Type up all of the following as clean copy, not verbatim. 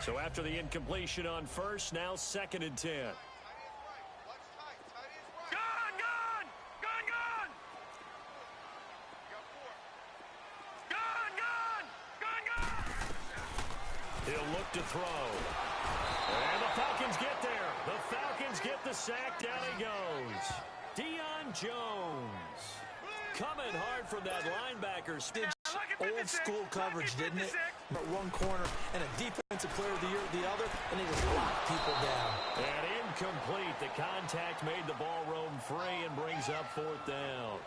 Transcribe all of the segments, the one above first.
So after the incompletion on first, now 2nd and 10. He'll look to throw. And the Falcons get there. The Falcons get the sack. Down he goes. Deion Jones. Coming hard from that linebacker. Old school coverage, didn't it? One corner and a defensive player of the year at the other, and they just lock people down. And incomplete. The contact made the ball roam free and brings up 4th down.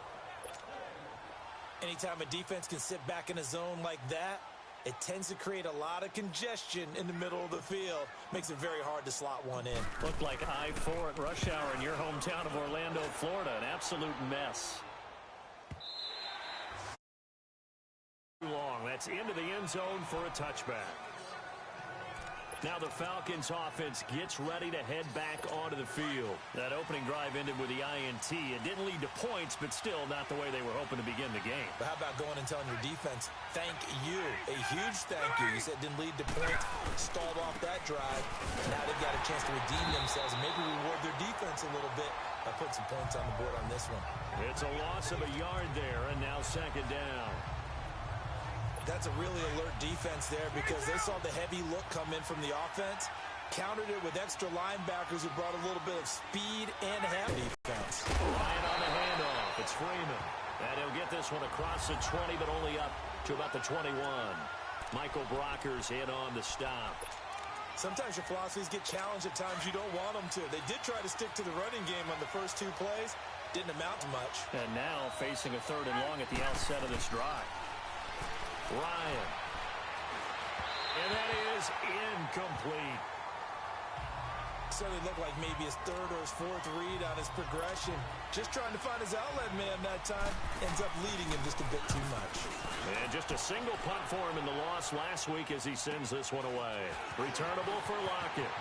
Anytime a defense can sit back in a zone like that, it tends to create a lot of congestion in the middle of the field. Makes it very hard to slot one in. Looked like I-4 at rush hour in your hometown of Orlando, Florida. An absolute mess. Long. That's into the end zone for a touchback. Now the Falcons offense gets ready to head back onto the field. That opening drive ended with the INT. It didn't lead to points, but still not the way they were hoping to begin the game. But how about going and telling your defense, thank you, a huge thank you. You said it didn't lead to points, stalled off that drive. Now they've got a chance to redeem themselves and maybe reward their defense a little bit by putting some points on the board on this one. It's a loss of a yard there, and now 2nd down. That's a really alert defense there because they saw the heavy look come in from the offense, countered it with extra linebackers who brought a little bit of speed and heavy defense. Ryan on the handoff. It's Freeman. And he'll get this one across the 20, but only up to about the 21. Michael Brockers in on the stop. Sometimes your philosophies get challenged at times you don't want them to. They did try to stick to the running game on the first 2 plays. Didn't amount to much. And now facing a 3rd and long at the outset of this drive. Ryan. And that is incomplete. Certainly looked like maybe his 3rd or his 4th read on his progression. Just trying to find his outlet man that time. Ends up leading him just a bit too much. And just a single punt for him in the loss last week as he sends this one away. Returnable for Lockett.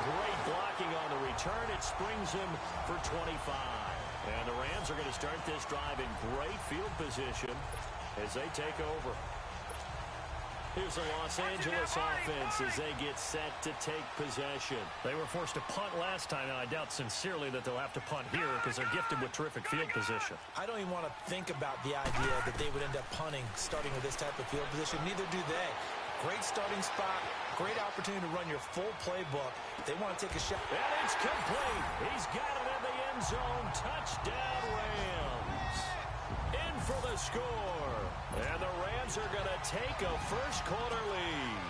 Great blocking on the return. It springs him for 25. And the Rams are going to start this drive in great field position as they take over. Here's the Los Angeles offense as they get set to take possession. They were forced to punt last time, and I doubt sincerely that they'll have to punt here because they're gifted with terrific field position. I don't even want to think about the idea that they would end up punting starting with this type of field position. Neither do they. Great starting spot, great opportunity to run your full playbook. They want to take a shot. And it's complete. He's got it in the end zone. Touchdown, Rams. In for the score. And the Rams are going to take a first-quarter lead.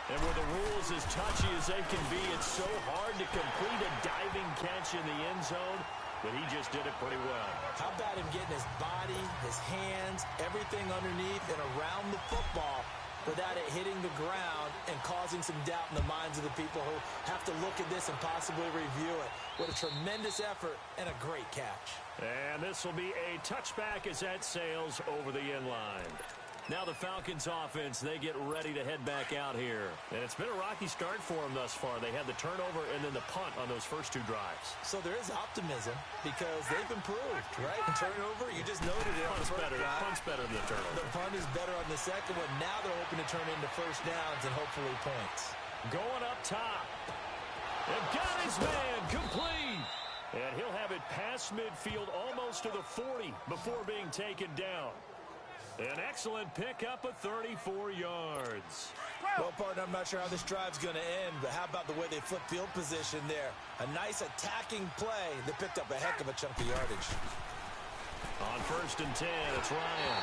And with the rules as touchy as they can be, it's so hard to complete a diving catch in the end zone, but he just did it pretty well. How about him getting his body, his hands, everything underneath and around the football without it hitting the ground and causing some doubt in the minds of the people who have to look at this and possibly review it. What a tremendous effort and a great catch. And this will be a touchback as that sails over the end line. Now the Falcons offense, they get ready to head back out here. And it's been a rocky start for them thus far. They had the turnover and then the punt on those first 2 drives. So there is optimism because they've improved, right? The turnover, you just noted it. Punt's better. Punt's better than the turnover. The punt is better on the second one. Now they're hoping to turn into first downs and hopefully points. Going up top. And got his man complete. And he'll have it past midfield almost to the 40 before being taken down. An excellent pickup of 34 yards. Well, partner, I'm not sure how this drive's going to end, but how about the way they flip field position there? A nice attacking play that picked up a heck of a chunk of yardage. On 1st and 10, it's Ryan.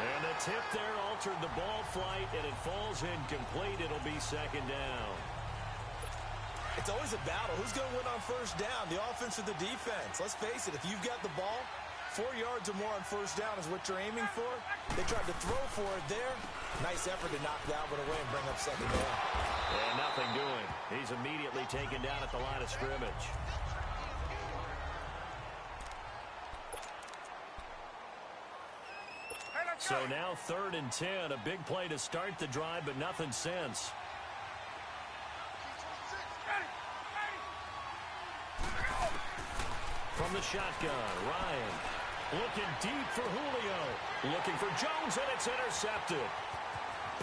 And the tip there altered the ball flight, and it falls incomplete. It'll be 2nd down. It's always a battle. Who's going to win on first down, the offense or the defense? Let's face it, if you've got the ball, 4 yards or more on first down is what you're aiming for. They tried to throw for it there. Nice effort to knock that one away and bring up 2nd down. And nothing doing. He's immediately taken down at the line of scrimmage. So now 3rd and 10. A big play to start the drive, but nothing since. From the shotgun, Ryan. Looking deep for Julio. Looking for Jones, and it's intercepted.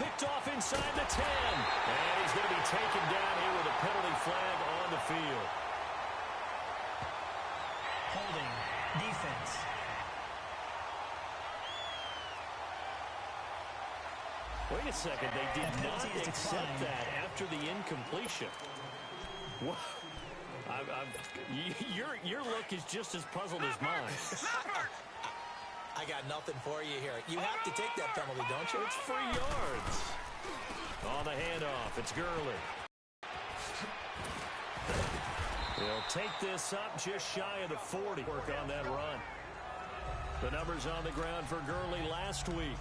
Picked off inside the 10. And he's going to be taken down here with a penalty flag on the field. Holding. Defense. Wait a second. They did not accept that after the incompletion. What? Your look is just as puzzled as mine. I got nothing for you here. You have to take that penalty, don't you? It's 3 yards. On the handoff, it's Gurley. He'll take this up just shy of the 40. Work on that run. The numbers on the ground for Gurley last week.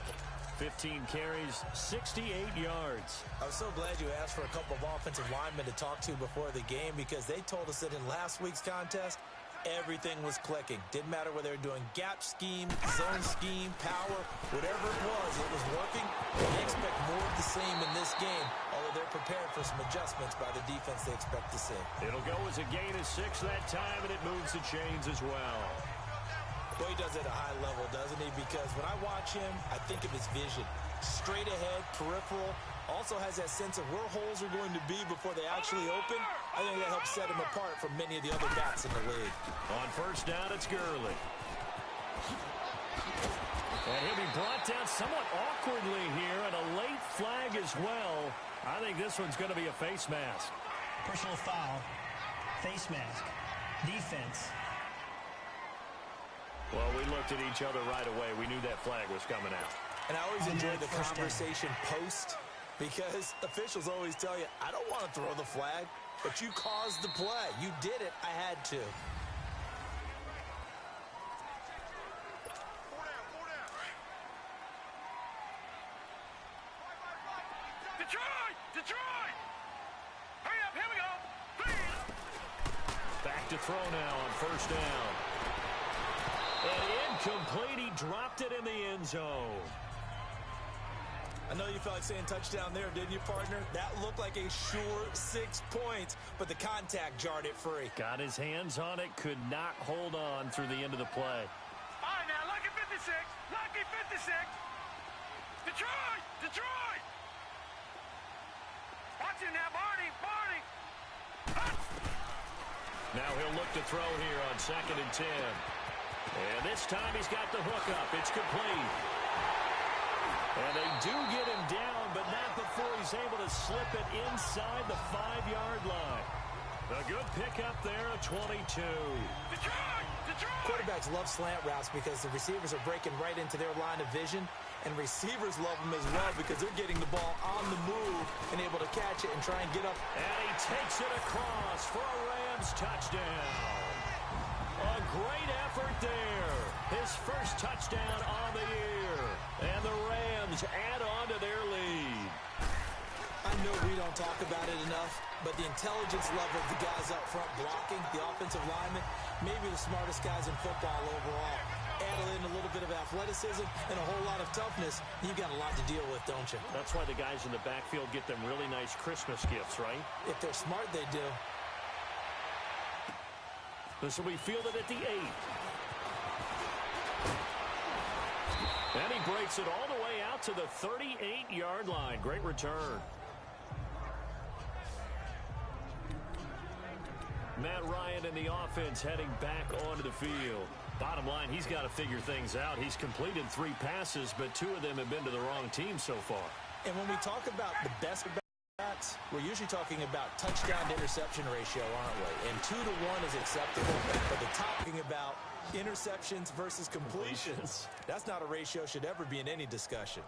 15 carries, 68 yards. I was so glad you asked for a couple of offensive linemen to talk to before the game because they told us that in last week's contest, everything was clicking. Didn't matter whether they were doing gap scheme, zone scheme, power, whatever it was working. They expect more of the same in this game, although they're prepared for some adjustments by the defense they expect to see. It'll go as a gain of 6 that time, and it moves the chains as well. Well, he does it at a high level, doesn't he? Because when I watch him, I think of his vision. Straight ahead, peripheral. Also has that sense of where holes are going to be before they actually open. I think that helps set him apart from many of the other backs in the league. On first down, it's Gurley. And he'll be brought down somewhat awkwardly here, and a late flag as well. I think this one's going to be a face mask. Personal foul. Face mask. Defense. Well, we looked at each other right away. We knew that flag was coming out. And I always enjoy the conversation post because officials always tell you, I don't want to throw the flag, but you caused the play. You did it. I had to. Detroit! Hurry up, here we go. Back to throw now on first down. And incomplete. He dropped it in the end zone. I know you felt like saying touchdown there, didn't you, partner? That looked like a sure 6 points, but the contact jarred it free. Got his hands on it, could not hold on through the end of the play. All right, now, lucky 56. Lucky 56. Detroit! Watch it now, Barney. Now he'll look to throw here on 2nd and 10. And this time he's got the hook up. It's complete. And they do get him down, but not before he's able to slip it inside the 5-yard line. A good pickup there, a 22. Detroit! Quarterbacks love slant routes because the receivers are breaking right into their line of vision, and receivers love them as well because they're getting the ball on the move and able to catch it and try and get up. And he takes it across for a Rams touchdown. A great effort there. His first touchdown on the year. And the Rams add on to their lead. I know we don't talk about it enough, but the intelligence level of the guys up front blocking, the offensive linemen, maybe the smartest guys in football overall. Add in a little bit of athleticism and a whole lot of toughness, you've got a lot to deal with, don't you? That's why the guys in the backfield get them really nice Christmas gifts, right? If they're smart, they do. This will be fielded at the 8. And he breaks it all the way out to the 38-yard line. Great return. Matt Ryan and the offense heading back onto the field. Bottom line, he's got to figure things out. He's completed 3 passes, but 2 of them have been to the wrong team so far. And when we talk about the best backs, we're usually talking about touchdown to interception ratio, aren't we? And 2 to 1 is acceptable, but the talking about interceptions versus completions, that's not a ratio should ever be in any discussion.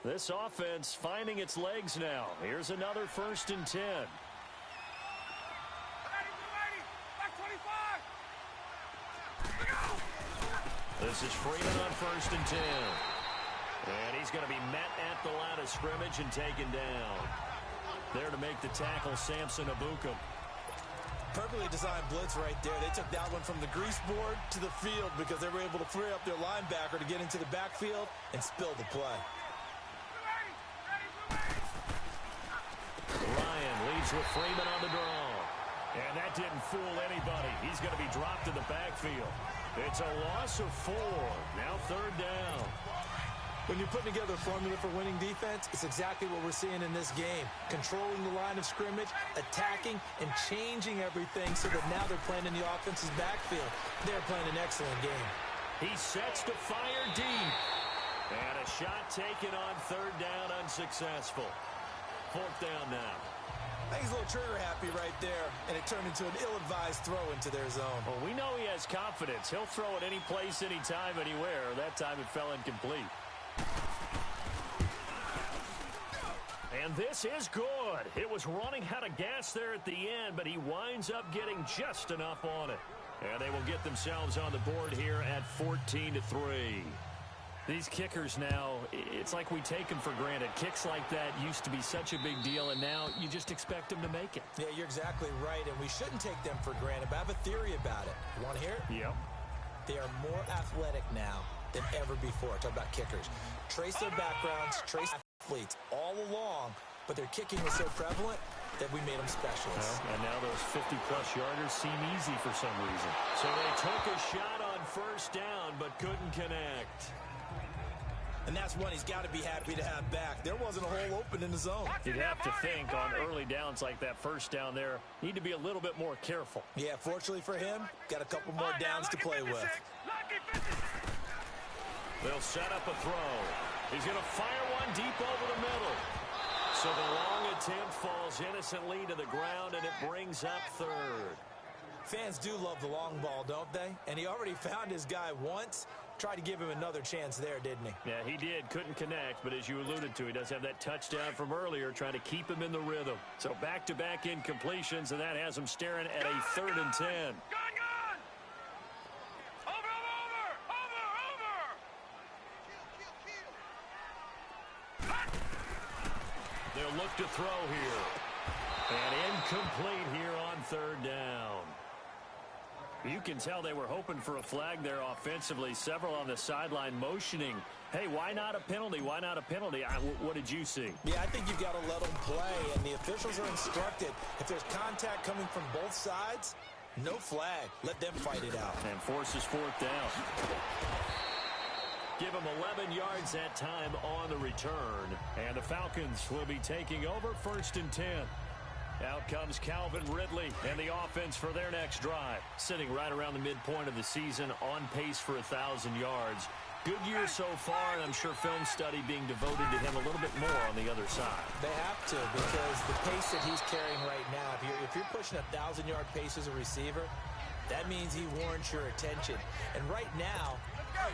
This offense finding its legs now. Here's another 1st and 10. This is Freeman on 1st and 10. And he's going to be met at the line of scrimmage and taken down. There to make the tackle, Samson Ebukam. Perfectly designed blitz right there. They took that one from the grease board to the field because they were able to free up their linebacker to get into the backfield and spill the play. Ryan leads with Freeman on the draw. And that didn't fool anybody. He's going to be dropped in the backfield. It's a loss of 4. Now 3rd down. When you're putting together a formula for winning defense, it's exactly what we're seeing in this game. Controlling the line of scrimmage, attacking, and changing everything so that now they're playing in the offense's backfield. They're playing an excellent game. He sets to fire deep. And a shot taken on 3rd down, unsuccessful. 4th down now. I think he's a little trigger happy right there, and it turned into an ill-advised throw into their zone. Well, we know he has confidence. He'll throw it any place, anytime, anywhere. That time it fell incomplete. And this is good. It was running out of gas there at the end, but he winds up getting just enough on it. And they will get themselves on the board here at 14-3. These kickers now, it's like we take them for granted. Kicks like that used to be such a big deal, and now you just expect them to make it. Yeah, you're exactly right, and we shouldn't take them for granted, but I have a theory about it. You want to hear it? Yep. They are more athletic now than ever before. Talk about kickers. Trace their backgrounds, trace athletes all along, but their kicking was so prevalent that we made them specialists. Well, and now those 50-plus yarders seem easy for some reason. So they took a shot on 1st down, but couldn't connect. And that's one he's got to be happy to have back. There wasn't a hole open in the zone. You'd have to think on early downs like that 1st down there, need to be a little bit more careful. Yeah, fortunately for him, got a couple more downs to play with. They'll set up a throw. He's going to fire one deep over the middle. So the long attempt falls innocently to the ground, and it brings up 3rd. Fans do love the long ball, don't they? And he already found his guy once. Tried to give him another chance there, didn't he? Yeah, he did. Couldn't connect, but as you alluded to, he does have that touchdown from earlier, trying to keep him in the rhythm. So back-to-back incompletions, and that has him staring at a 3rd and 10. Gone! Over! They'll look to throw here. And incomplete here on 3rd down. You can tell they were hoping for a flag there offensively. Several on the sideline motioning, hey, why not a penalty? Why not a penalty? What did you see? Yeah, I think you've got to let them play, and the officials are instructed. If there's contact coming from both sides, no flag. Let them fight it out. And forces 4th down. Give them 11 yards that time on the return. And the Falcons will be taking over 1st and 10. Out comes Calvin Ridley and the offense for their next drive. Sitting right around the midpoint of the season, on pace for 1,000 yards. Good year so far, and I'm sure film study being devoted to him a little bit more on the other side. They have to, because the pace that he's carrying right now, if you're pushing 1,000-yard pace as a receiver, that means he warrants your attention. And right now,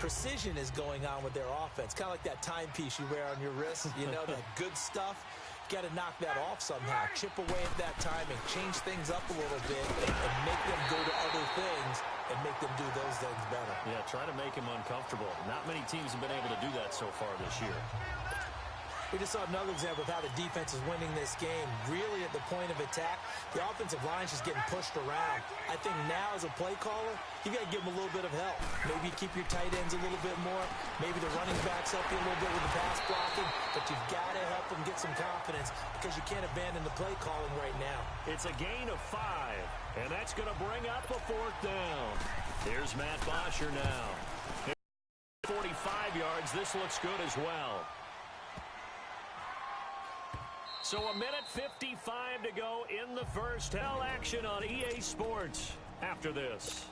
precision is going on with their offense. Kind of like that timepiece you wear on your wrist, you know, that good stuff. Got to knock that off somehow. Chip away at that timing. Change things up a little bit and make them go to other things and make them do those things better. Yeah, try to make him uncomfortable. Not many teams have been able to do that so far this year. We just saw another example of how the defense is winning this game. Really at the point of attack, the offensive line's just getting pushed around. I think now as a play caller, you got to give them a little bit of help. Maybe keep your tight ends a little bit more. Maybe the running backs help you a little bit with the pass blocking. But you've got to help them get some confidence because you can't abandon the play calling right now. It's a gain of 5, and that's going to bring up a 4th down. Here's Matt Bosher now. 45 yards. This looks good as well. So a minute 55 to go in the first. Hell action on EA Sports after this.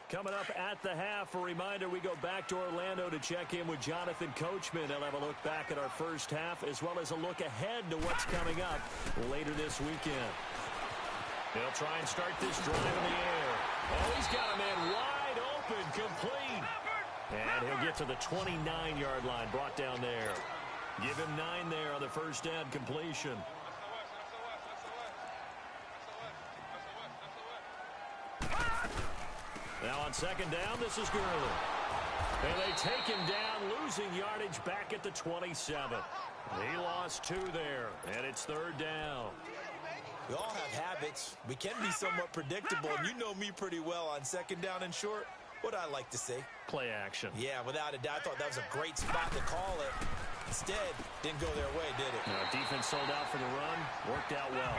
Coming up at the half, a reminder, we go back to Orlando to check in with Jonathan Coachman. He'll have a look back at our first half as well as a look ahead to what's coming up later this weekend. They'll try and start this drive in the air. Oh, he's got a man wide open, complete. And he'll get to the 29-yard line, brought down there. Give him 9 there on the first down completion. Now on 2nd down, this is Gurley. And they take him down, losing yardage back at the 27. He lost 2 there, and it's 3rd down. We all have habits. We can be somewhat predictable, and you know me pretty well on 2nd down and short. What I like to see. Play action. Yeah, without a doubt. I thought that was a great spot to call it. Instead, didn't go their way, did it? Defense sold out for the run. Worked out well.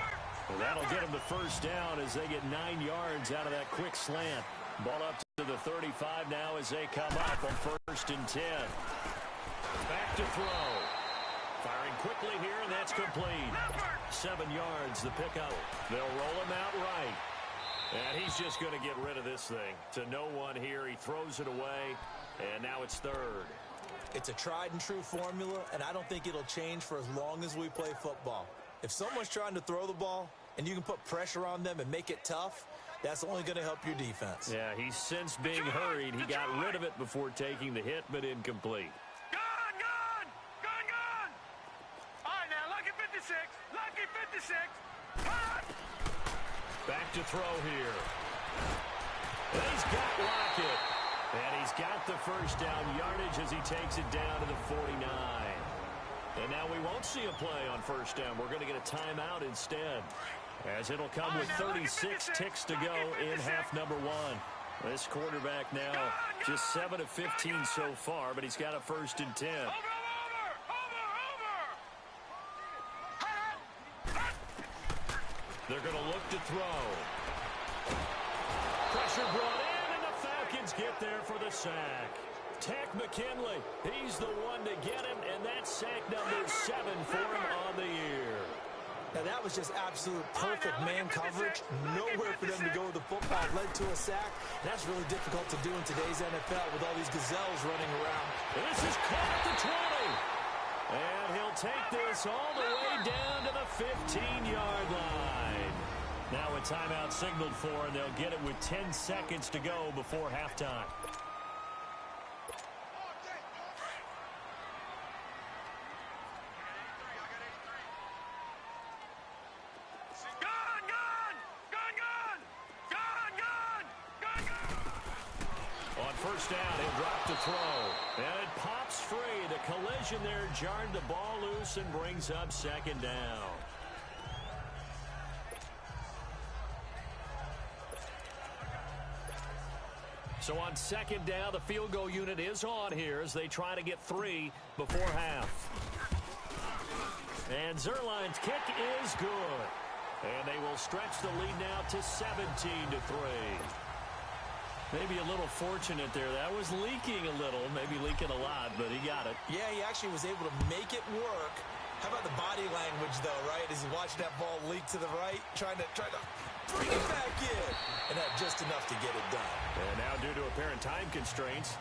Well, that'll get them the first down as they get 9 yards out of that quick slant. Ball up to the 35 now as they come up on 1st and 10. Back to throw. Firing quickly here, and that's complete. 7 yards, the pickup. They'll roll him out right. And he's just going to get rid of this thing. To no one here. He throws it away, and now it's 3rd. It's a tried-and-true formula, and I don't think it'll change for as long as we play football. If someone's trying to throw the ball, and you can put pressure on them and make it tough, that's only going to help your defense. Yeah, he's since being hurried. He got rid of it before taking the hit, but incomplete. Gone! All right, now, lucky 56. Lucky 56. Back to throw here. And he's got Lockett. And he's got the first down yardage as he takes it down to the 49. And now we won't see a play on first down. We're going to get a timeout instead, as it'll come with 36 ticks to go in half number 1. This quarterback now just 7 of 15 so far, but he's got a 1st and 10. They're going to look to throw. Pressure brought in, and the Falcons get there for the sack. Tack McKinley, he's the one to get him, and that's sack number 7 for him on the year. Now, that was just absolute perfect man coverage. Nowhere for them to go with the football. Led to a sack. That's really difficult to do in today's NFL with all these gazelles running around. This is caught at the 20. And he'll take this all the way down to the 15-yard line. Now a timeout signaled for, and they'll get it with 10 seconds to go before halftime. First down, he'll drop to throw. And it pops free. The collision there jarred the ball loose and brings up 2nd down. So on 2nd down, the field goal unit is on here as they try to get 3 before half. And Zerline's kick is good. And they will stretch the lead now to 17-3. Maybe a little fortunate there. That was leaking a little, maybe leaking a lot, but he got it. Yeah, he actually was able to make it work. How about the body language, though, right? As he watched that ball leak to the right, trying to bring it back in. And that just enough to get it done. And now, due to apparent time constraints,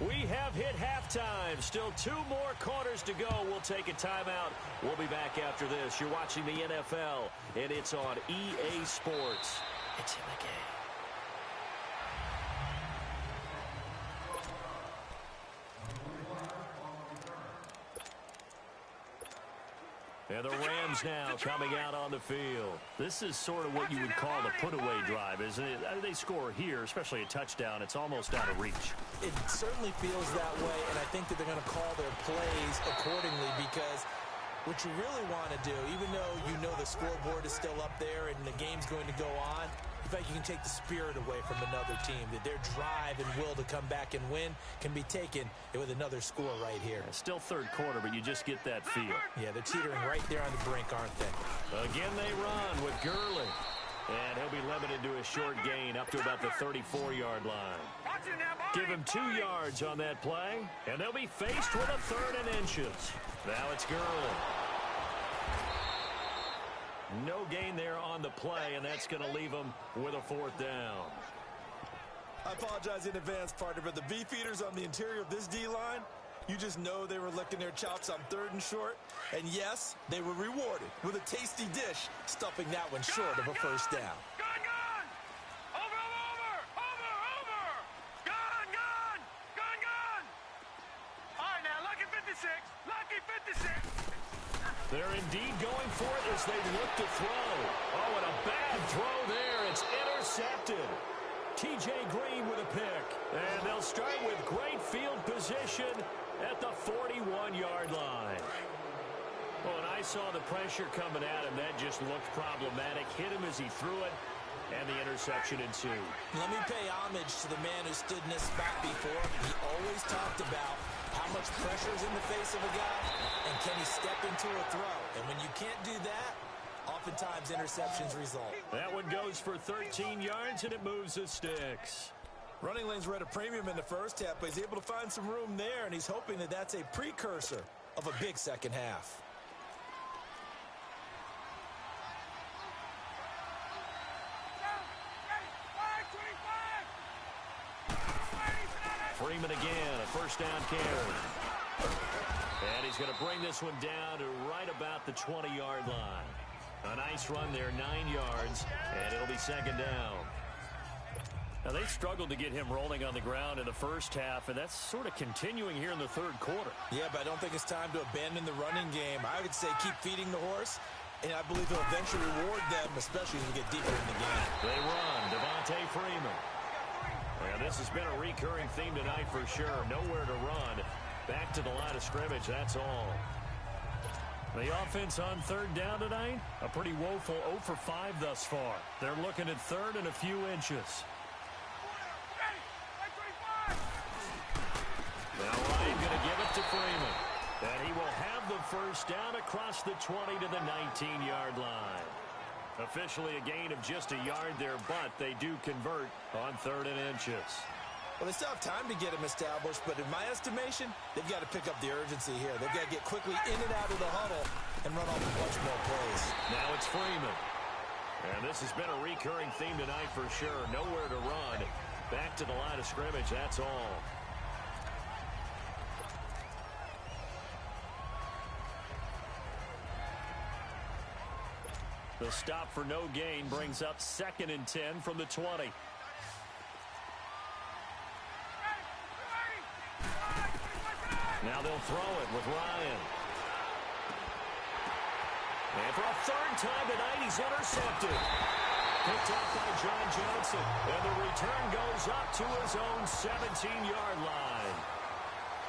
we have hit halftime. Still 2 more quarters to go. We'll take a timeout. We'll be back after this. You're watching the NFL, and it's on EA Sports. It's in the game. And the Rams now coming out on the field. This is sort of what you would call a put-away drive, isn't it? They score here, especially a touchdown. It's almost out of reach. It certainly feels that way, and I think that they're going to call their plays accordingly, because what you really want to do, even though you know the scoreboard is still up there and the game's going to go on, in fact, you can take the spirit away from another team, that their drive and will to come back and win can be taken with another score right here. Still 3rd quarter, but you just get that feel. Yeah, they're teetering right there on the brink, aren't they? Again, they run with Gurley. And he'll be limited to a short gain up to about the 34-yard line. Give him 2 yards on that play, and they'll be faced with a 3rd and inches. Now it's Gurley. No gain there on the play, and that's going to leave them with a 4th down. I apologize in advance, partner, but the beefeaters on the interior of this D-line, you just know they were licking their chops on 3rd and short. And yes, they were rewarded with a tasty dish, stuffing that one short of a 1st down. Gone! Over! Gone! All right, now, lucky 56. Lucky 56. They're indeed going for it as they look to throw. Oh, and a bad throw there. It's intercepted. T.J. Green with a pick. And they'll start with great field position at the 41-yard line. Well, and I saw the pressure coming at him. That just looked problematic. Hit him as he threw it. and the interception ensued. Let me pay homage to the man who stood in this spot before. He always talked about how much pressure is in the face of a guy, and can he step into a throw? And when you can't do that, oftentimes interceptions result. That one goes for 13 yards, and it moves the sticks. Running lanes were at a premium in the first half, but he's able to find some room there, and he's hoping that that's a precursor of a big second half. Freeman again, a first down carry. And he's going to bring this one down to right about the 20-yard line. A nice run there, 9 yards, and it'll be second down. Now, they struggled to get him rolling on the ground in the first half, and that's sort of continuing here in the third quarter. Yeah, but I don't think it's time to abandon the running game. I would say keep feeding the horse, and I believe he'll eventually reward them, especially as we get deeper in the game. They run, Devontae Freeman. And this has been a recurring theme tonight for sure. Nowhere to run. Back to the line of scrimmage, that's all. The offense on third down tonight, a pretty woeful 0 for 5 thus far. They're looking at third and a few inches. Now Ryan going to give it to Freeman. And he will have the first down across the 20 to the 19-yard line. Officially a gain of just a yard there, but they do convert on third and inches. Well, they still have time to get him established, but in my estimation, they've got to pick up the urgency here. They've got to get quickly in and out of the huddle and run off a bunch more plays. Now it's Freeman. And this has been a recurring theme tonight for sure. Nowhere to run. Back to the line of scrimmage, that's all. The stop for no gain brings up 2nd and 10 from the 20. Now they'll throw it with Ryan. And for a third time tonight, he's intercepted. Picked up by John Johnson. And the return goes up to his own 17-yard line.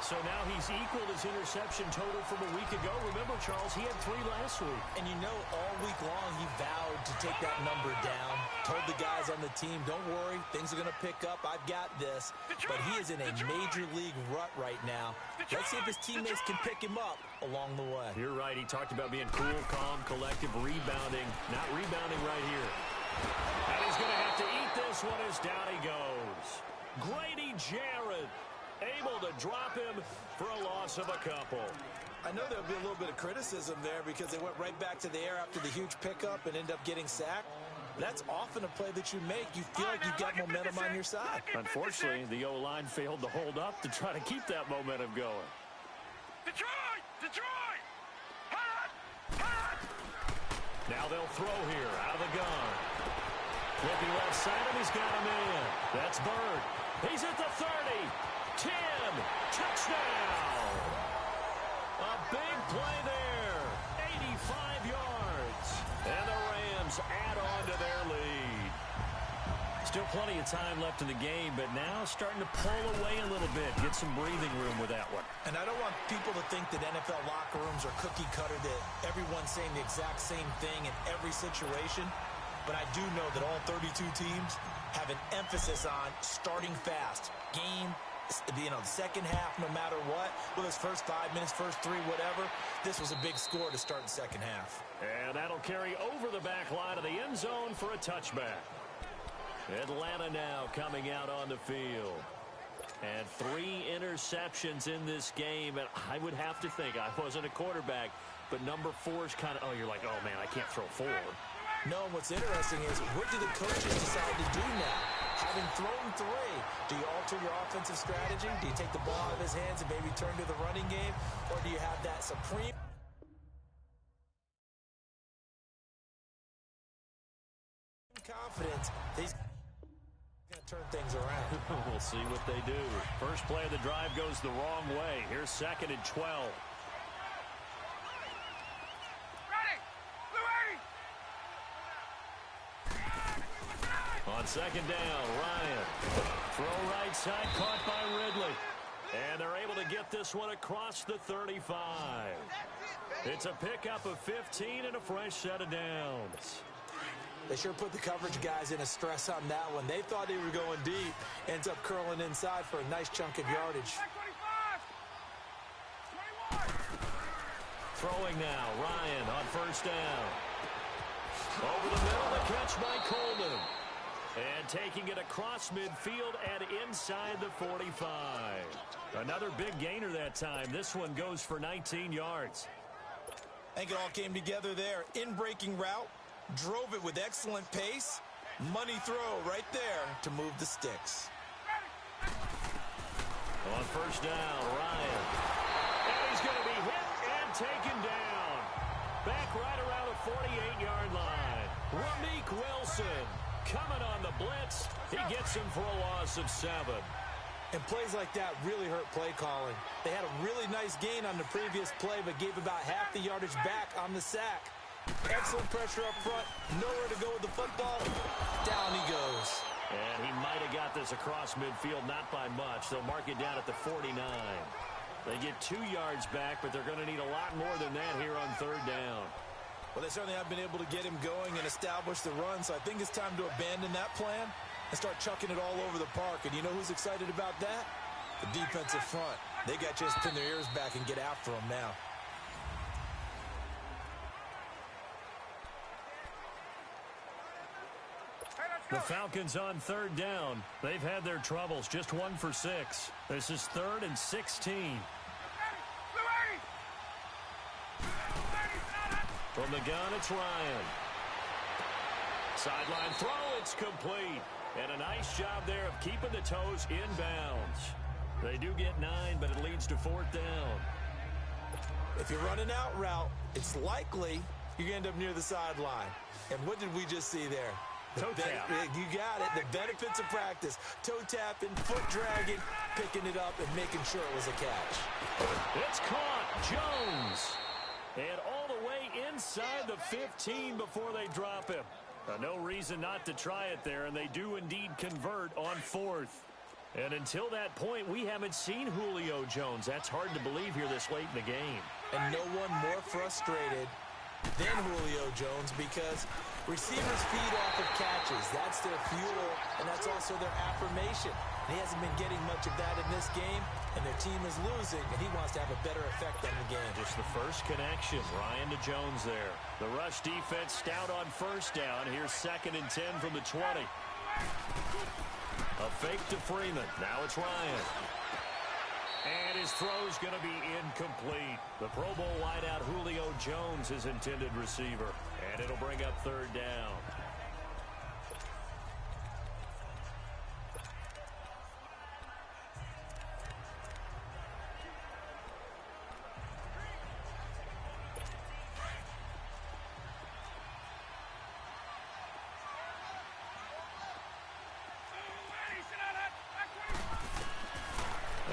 So now he's equaled his interception total from a week ago. Remember, Charles, he had 3 last week. And you know, all week long he vowed to take that number down. Told the guys on the team, don't worry, things are going to pick up. I've got this. But he is in a major league rut right now. Let's see if his teammates can pick him up along the way. You're right. He talked about being cool, calm, collective, rebounding. Not rebounding right here. And he's going to have to eat this one as down he goes. Grady Jarrett able to drop him for a loss of a couple. I know there'll be a little bit of criticism there because they went right back to the air after the huge pickup and end up getting sacked. That's often a play that you make. You feel like you've got momentum on your side. Unfortunately, the O-line failed to hold up to try to keep that momentum going. Detroit! Detroit! Hot! Hot! Now they'll throw here out of the gun. Flipping left side, and he's got a man. That's Bird. He's at the 30. 10, touchdown. A big play there, 85 yards. And the Rams add on to their lead. Still plenty of time left in the game, but now starting to pull away a little bit, get some breathing room with that one. And I don't want people to think that NFL locker rooms are cookie cutter, that everyone's saying the exact same thing in every situation. But I do know that all 32 teams have an emphasis on starting fast. Second half, no matter what, whether it's first 5 minutes, first 3, whatever, this was a big score to start the second half. And that'll carry over the back line of the end zone for a touchback. Atlanta now coming out on the field. And 3 interceptions in this game, and I would have to think, I wasn't a quarterback, but number 4 is kind of, you're like, oh, man, I can't throw 4. No, what's interesting is, what do the coaches decide to do now? Having thrown 3, do you alter your offensive strategy? Do you take the ball out of his hands and maybe turn to the running game? Or do you have that supreme confidence that he's going to turn things around? We'll see what they do. First play of the drive goes the wrong way. Here's 2nd and 12. On 2nd down, Ryan. Throw right side, caught by Ridley. And they're able to get this one across the 35. It's a pickup of 15 and a fresh set of downs. They sure put the coverage guys in a stress on that one. They thought they were going deep. Ends up curling inside for a nice chunk of yardage. 25. 21. Throwing now, Ryan on first down. Over the middle, the catch by Coleman. And taking it across midfield and inside the 45. Another big gainer that time. This one goes for 19 yards. I think it all came together there. In-breaking route, drove it with excellent pace. Money throw right there to move the sticks. On first down, Ryan. And he's going to be hit and taken down. Back right around the 48-yard line. Ramik Wilson coming on the blitz. He gets him for a loss of 7. And plays like that really hurt play calling. They had a really nice gain on the previous play, but gave about half the yardage back on the sack. Excellent pressure up front. Nowhere to go with the football. Down he goes. And he might have got this across midfield, not by much. They'll mark it down at the 49. They get 2 yards back, but they're going to need a lot more than that here on third down. Well, they certainly have been able to get him going and establish the run, so I think it's time to abandon that plan and start chucking it all over the park. And you know who's excited about that? The defensive front. They got to just pin their ears back and get after him now. The Falcons on third down. They've had their troubles, just 1 for 6. This is 3rd and 16. From the gun, it's Ryan. Sideline throw, it's complete. And a nice job there of keeping the toes in bounds. They do get 9, but it leads to 4th down. If you're running out route, it's likely you end up near the sideline. And what did we just see there? Toe tap. You got it. The benefits of practice. Toe tapping, foot dragging, picking it up, and making sure it was a catch. It's caught. Jones. And all the way inside the 15 before they drop him. No reason not to try it there, and they do indeed convert on 4th. And until that point, we haven't seen Julio Jones. That's hard to believe here this late in the game. And no one more frustrated than Julio Jones because receivers feed off of catches. That's their fuel, and that's also their affirmation. And he hasn't been getting much of that in this game, and their team is losing, and he wants to have a better effect on the game. Just the first connection, Ryan to Jones there. The rush defense stout on first down. Here's 2nd and 10 from the 20. A fake to Freeman. Now it's Ryan. And his throw's going to be incomplete. The Pro Bowl wideout Julio Jones, his intended receiver. And it'll bring up 3rd down.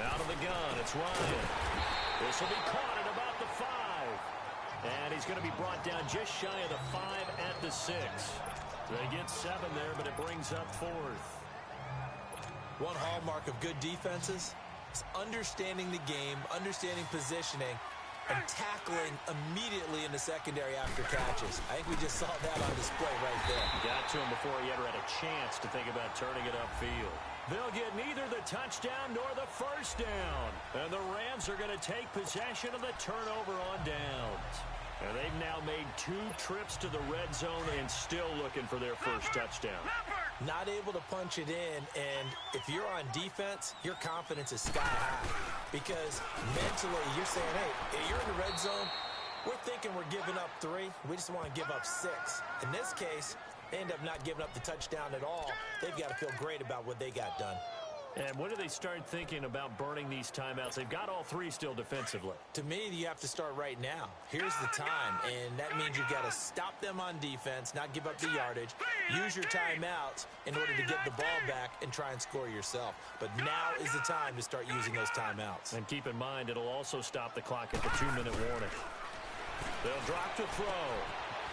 Out of the gun, it's Ryan. This will be caught at about the 5. And he's going to be brought down just shy of the 5 at the 6. They get 7 there, but it brings up 4th. One hallmark of good defenses is understanding the game, understanding positioning, and tackling immediately in the secondary after catches. I think we just saw that on display right there. Got to him before he ever had a chance to think about turning it upfield. They'll get neither the touchdown nor the first down. And the Rams are going to take possession of the turnover on downs. And they've now made 2 trips to the red zone and still looking for their first touchdown. Not able to punch it in, and if you're on defense, your confidence is sky high. Because mentally, you're saying, hey, you're in the red zone. We're thinking we're giving up 3. We just want to give up 6. In this case, they end up not giving up the touchdown at all. They've got to feel great about what they got done. And when do they start thinking about burning these timeouts? They've got all 3 still defensively. To me, you have to start right now. Here's the time, and that means you've got to stop them on defense, not give up the yardage, use your timeouts in order to get the ball back and try and score yourself. But now is the time to start using those timeouts. And keep in mind, it'll also stop the clock at the 2-minute warning. They'll drop to throw.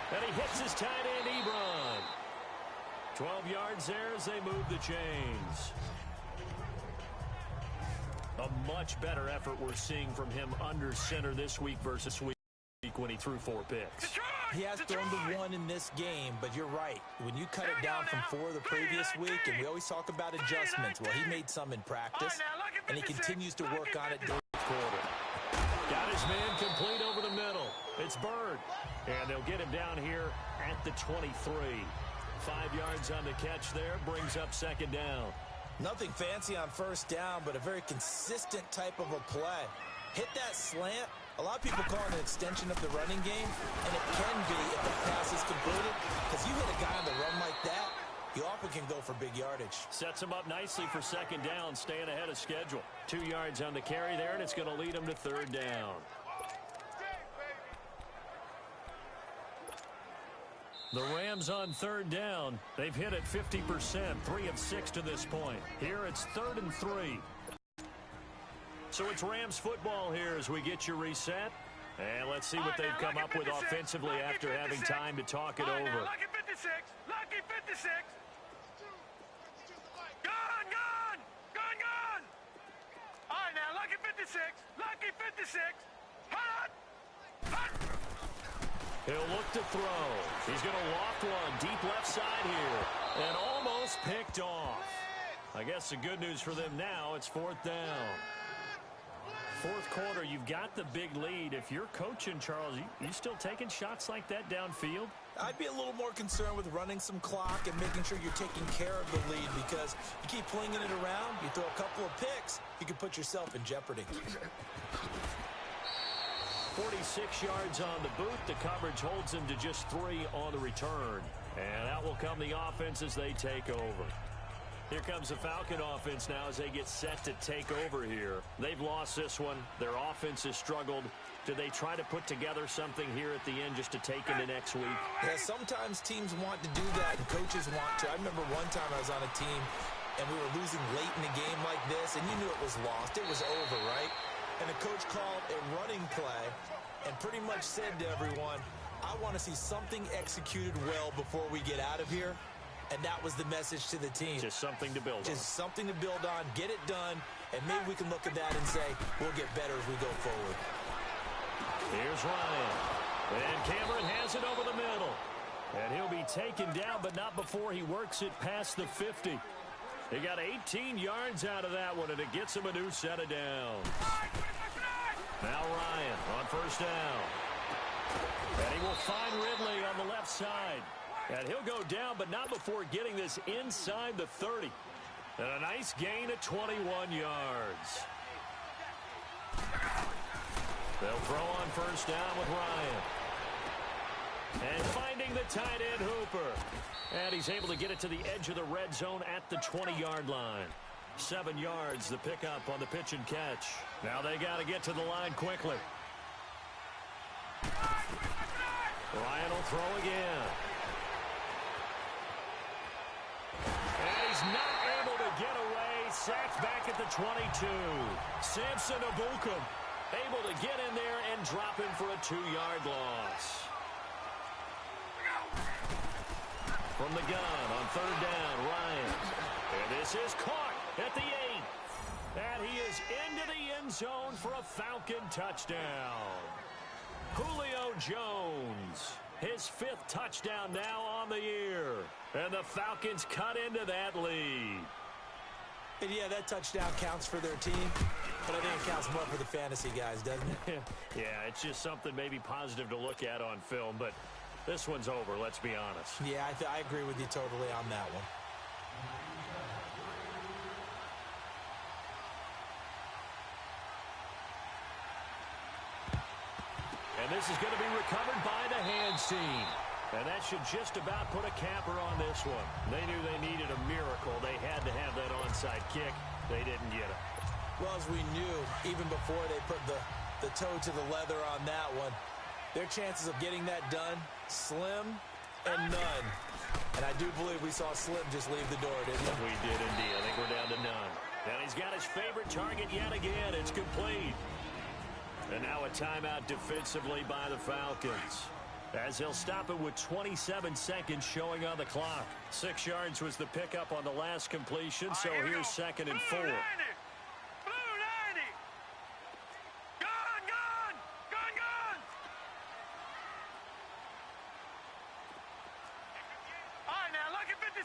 And he hits his tight end, Ebron. 12 yards there as they move the chains. A much better effort we're seeing from him under center this week versus week. when he threw 4 picks. He has thrown the 1 in this game, but you're right. When you cut it down from 4 the previous week, and we always talk about adjustments, well, he made some in practice, and he continues to work on it during the quarter. Got his man complete over the middle. It's Bird, and they'll get him down here at the 23. 5 yards on the catch there, brings up 2nd down. Nothing fancy on 1st down, but a very consistent type of a play. Hit that slant. A lot of people call it an extension of the running game, and it can be if the pass is completed, because you hit a guy on the run like that, you often can go for big yardage. Sets him up nicely for 2nd down, staying ahead of schedule. 2 yards on the carry there, and it's going to lead him to 3rd down. The Rams on 3rd down. They've hit it 50%, 3 of 6 to this point. Here it's 3rd and 3. So it's Rams football here as we get you reset. And let's see what they've come up with offensively after having time to talk it over. Lucky 56. Lucky 56. Gone, gone. Gone, gone. All right, now, lucky 56. Lucky 56. Hot. Hot. He'll look to throw. He's going to loft one deep left side here. And almost picked off. I guess the good news for them now, it's 4th down. 4th quarter, you've got the big lead. If you're coaching, Charles, you still taking shots like that downfield? I'd be a little more concerned with running some clock and making sure you're taking care of the lead, because you keep flinging it around, you throw a couple of picks, you can put yourself in jeopardy. 46 yards on the boot. The coverage holds him to just 3 on the return. And out will come the offense as they take over. Here comes the Falcon offense now as they get set to take over here. They've lost this one. Their offense has struggled. Do they try to put together something here at the end just to take into next week? Yeah, sometimes teams want to do that and coaches want to. I remember one time I was on a team and we were losing late in a game like this, and you knew it was lost. It was over, right? And the coach called a running play and pretty much said to everyone, I want to see something executed well before we get out of here. And that was the message to the team. Just something to build on. Just something to build on, get it done, and maybe we can look at that and say, we'll get better as we go forward. Here's Ryan. And Cameron has it over the middle. And he'll be taken down, but not before he works it past the 50. He got 18 yards out of that one, and it gets him a new set of downs. Now Ryan on 1st down. And he will find Ridley on the left side. And he'll go down, but not before getting this inside the 30. And a nice gain of 21 yards. They'll throw on 1st down with Ryan. And finding the tight end Hooper. And he's able to get it to the edge of the red zone at the 20-yard line. 7 yards, the pickup on the pitch and catch. Now they got to get to the line quickly. Ryan will throw again. Not able to get away. Sacked back at the 22. Samson Abukum able to get in there and drop him for a 2-yard loss. From the gun on 3rd down, Ryan. And this is caught at the 8. And he is into the end zone for a Falcon touchdown. Julio Jones. His 5th touchdown now on the year. And the Falcons cut into that lead. And yeah, that touchdown counts for their team, but I think it counts more for the fantasy guys, doesn't it? Yeah, it's just something maybe positive to look at on film, but this one's over, let's be honest. Yeah, I agree with you totally on that one. And this is going to be recovered by the hands team. And that should just about put a capper on this one. They knew they needed a miracle. They had to have that onside kick. They didn't get it. Well, as we knew, even before they put the toe to the leather on that one, their chances of getting that done, slim and none. And I do believe we saw Slim just leave the door, didn't we? We did indeed. I think we're down to none. And he's got his favorite target yet again. It's complete. And now a timeout defensively by the Falcons, as he'll stop it with 27 seconds showing on the clock. 6 yards was the pickup on the last completion, so here's 2nd and 4. Blue 90. Blue 90. Gone, gone. Gone, gone.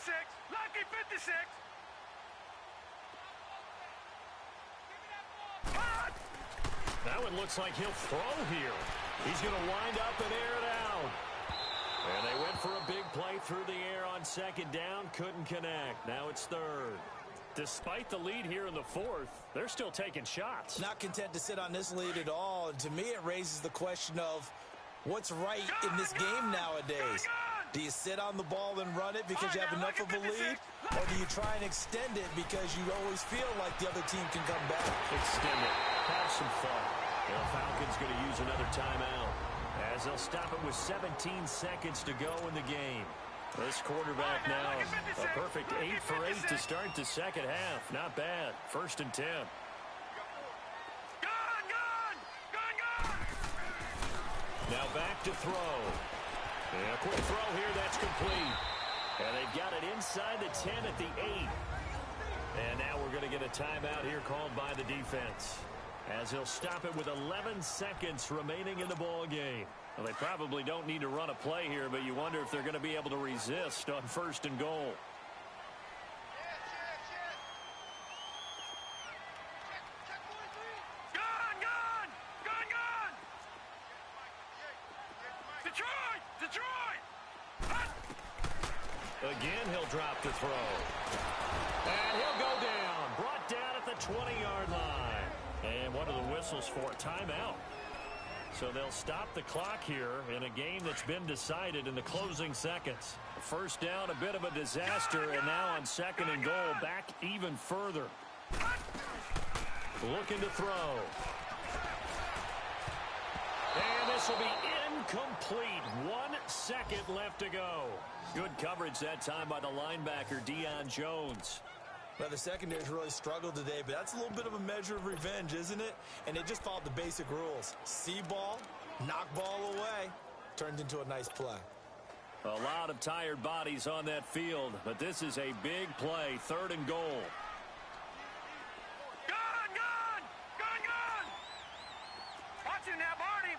56. Lucky 56. Hot! Now it looks like he'll throw here. He's going to wind up and air it out. And they went for a big play through the air on second down. Couldn't connect. Now it's third. Despite the lead here in the fourth, they're still taking shots. Not content to sit on this lead at all. And to me, it raises the question of what's right in this game nowadays. Do you sit on the ball and run it because you have enough of a lead? Or do you try and extend it because you always feel like the other team can come back? Extend it. Have some fun. The Falcons going to use another timeout as they'll stop it with 17 seconds to go in the game. This quarterback now, a perfect 8 for 8 to start the second half. Not bad. 1st and 10. Now back to throw. And a quick throw here, that's complete. And they've got it inside the 10 at the 8. And now we're going to get a timeout here called by the defense, as he'll stop it with 11 seconds remaining in the ball game. Well, they probably don't need to run a play here, but you wonder if they're going to be able to resist on 1st and goal. Again, he'll drop to throw. And he'll go down. Brought down at the 20-yard line. And what are the whistles for? Timeout. So they'll stop the clock here in a game that's been decided in the closing seconds. First down, a bit of a disaster, and now on 2nd and goal, back even further. Looking to throw. And this will be incomplete. 1 second left to go. Good coverage that time by the linebacker, Deion Jones. Well, the secondary's really struggled today, but that's a little bit of a measure of revenge, isn't it? And they just followed the basic rules. See ball, knock ball away. Turned into a nice play. A lot of tired bodies on that field, but this is a big play. 3rd and goal. Watch him now, Barney.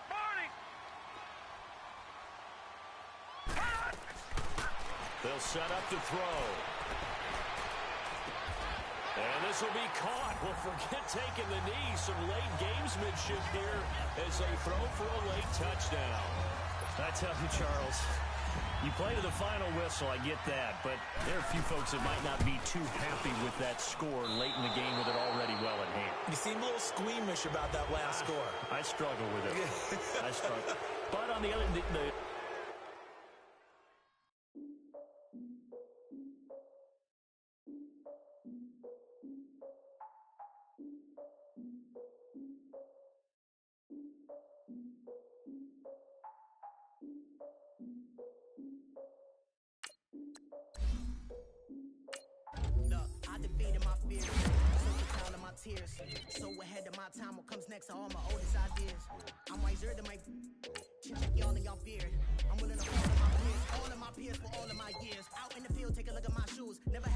They'll set up to throw. And this will be caught. Well, forget taking the knee. Some late gamesmanship here as they throw for a late touchdown. I tell you, Charles, you play to the final whistle, I get that. But there are a few folks that might not be too happy with that score late in the game with it already well at hand. You seem a little squeamish about that last score. I struggle with it. I struggle. But on the other... Tears. So ahead of my time, what comes next are all my oldest ideas. I'm wiser than my check y'all and y'all beard. I'm willing to fall in my peers, all of my peers for all of my years. Out in the field, take a look at my shoes. Never